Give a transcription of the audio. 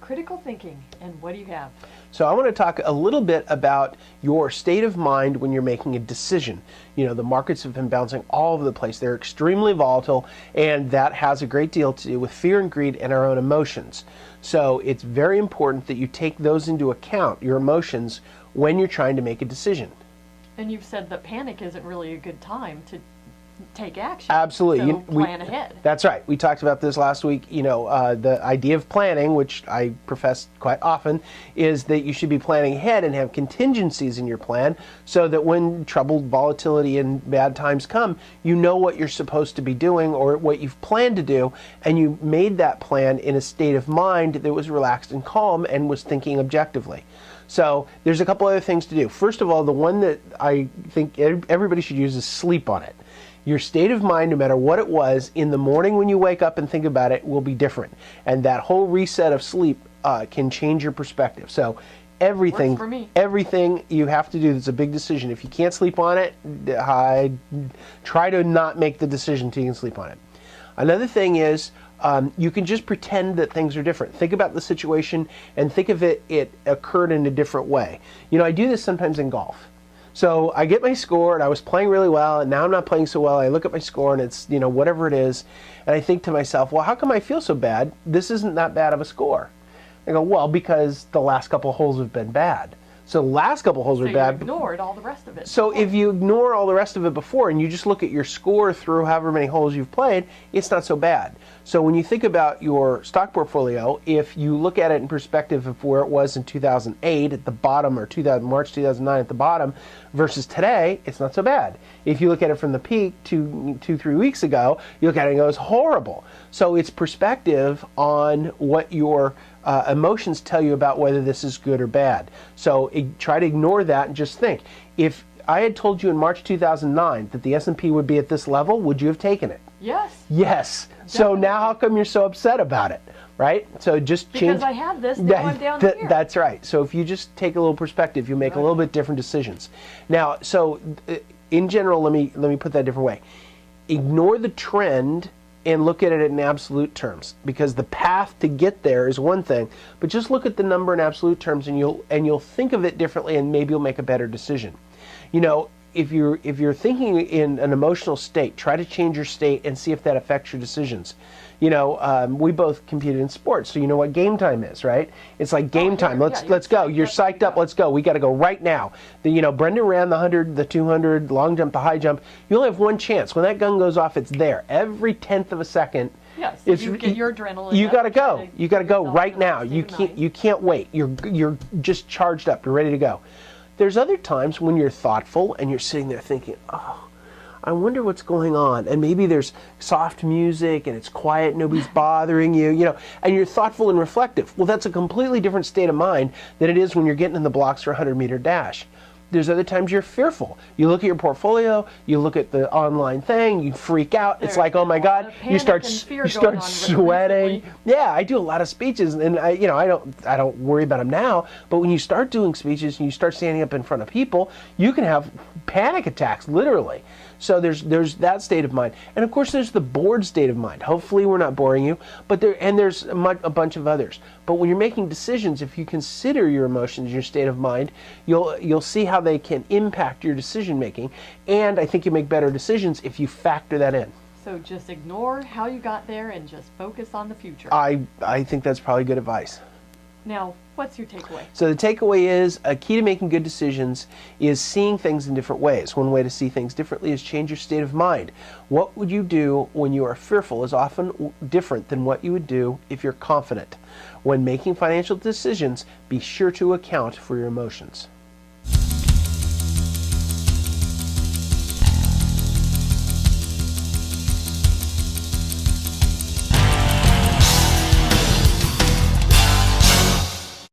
critical thinking. And what do you have? So I want to talk a little bit about your state of mind when you're making a decision. You know, the markets have been bouncing all over the place. They're extremely volatile, and that has a great deal to do with fear and greed and our own emotions. So it's very important that you take those into account, your emotions, when you're trying to make a decision. And you've said that panic isn't really a good time to take action. Absolutely. So plan ahead. That's right. We talked about this last week. You know, the idea of planning, which I profess quite often, is that you should be planning ahead and have contingencies in your plan so that when troubled volatility and bad times come, you know what you're supposed to be doing or what you've planned to do, and you made that plan in a state of mind that was relaxed and calm and was thinking objectively. So there's a couple other things to do. First of all, the one that I think everybody should use is sleep on it. Your state of mind, no matter what it was, in the morning when you wake up and think about it, will be different. And that whole reset of sleep can change your perspective. So everything you have to do that's a big decision. If you can't sleep on it, try to not make the decision until you can sleep on it. Another thing is you can just pretend that things are different. Think about the situation and think of it occurred in a different way. You know, I do this sometimes in golf. So I get my score, and I was playing really well, and now I'm not playing so well. I look at my score, and it's, you know, whatever it is, and I think to myself, well, how come I feel so bad? This isn't that bad of a score. I go, well, because the last couple of holes have been bad. So the last couple of holes were bad. So you ignored all the rest of it. So if you ignore all the rest of it before and you just look at your score through however many holes you've played, it's not so bad. So when you think about your stock portfolio, if you look at it in perspective of where it was in 2008 at the bottom, or March 2009 at the bottom, versus today, it's not so bad. If you look at it from the peak 3 weeks ago, you look at it and it goes horrible. So it's perspective on what your emotions tell you about whether this is good or bad. So try to ignore that and just think. If I had told you in March 2009 that the S&P would be at this level, would you have taken it? Yes. Yes. Definitely. So now how come you're so upset about it, right? So just change. Because I have this, now I'm down here. That's right. So if you just take a little perspective, you make a little bit different decisions. Now, so in general, let me put that a different way. Ignore the trend and look at it in absolute terms, because the path to get there is one thing, but just look at the number in absolute terms and you'll think of it differently, and maybe you'll make a better decision. You know, if you're thinking in an emotional state, try to change your state and see if that affects your decisions. You know, we both competed in sports, so you know what game time is, right? It's like game time. Let's go. You're psyched up. Let's go. We got to go right now. You know, Brendan ran the 100, the 200, long jump, the high jump. You only have one chance. When that gun goes off, it's there. Every tenth of a second. Yes. You get your adrenaline. You got to go. You got to go right now. You can't wait. You're just charged up. You're ready to go. There's other times when you're thoughtful and you're sitting there thinking, oh, I wonder what's going on. And maybe there's soft music and it's quiet, nobody's bothering you, you know, and you're thoughtful and reflective. Well, that's a completely different state of mind than it is when you're getting in the blocks for a 100-meter dash. There's other times you're fearful. You look at your portfolio, you look at the online thing, you freak out. It's like, oh my God, you start sweating. Yeah, I do a lot of speeches, and I don't worry about them now. But when you start doing speeches and you start standing up in front of people, you can have panic attacks, literally. So there's that state of mind, and of course there's the bored state of mind. Hopefully we're not boring you, but there's a bunch of others. But when you're making decisions, if you consider your emotions, your state of mind, you'll see how they can impact your decision making, and I think you make better decisions if you factor that in. So just ignore how you got there and just focus on the future. I think that's probably good advice. Now, what's your takeaway? So the takeaway is a key to making good decisions is seeing things in different ways. One way to see things differently is change your state of mind. What would you do when you are fearful is often different than what you would do if you're confident. When making financial decisions, be sure to account for your emotions.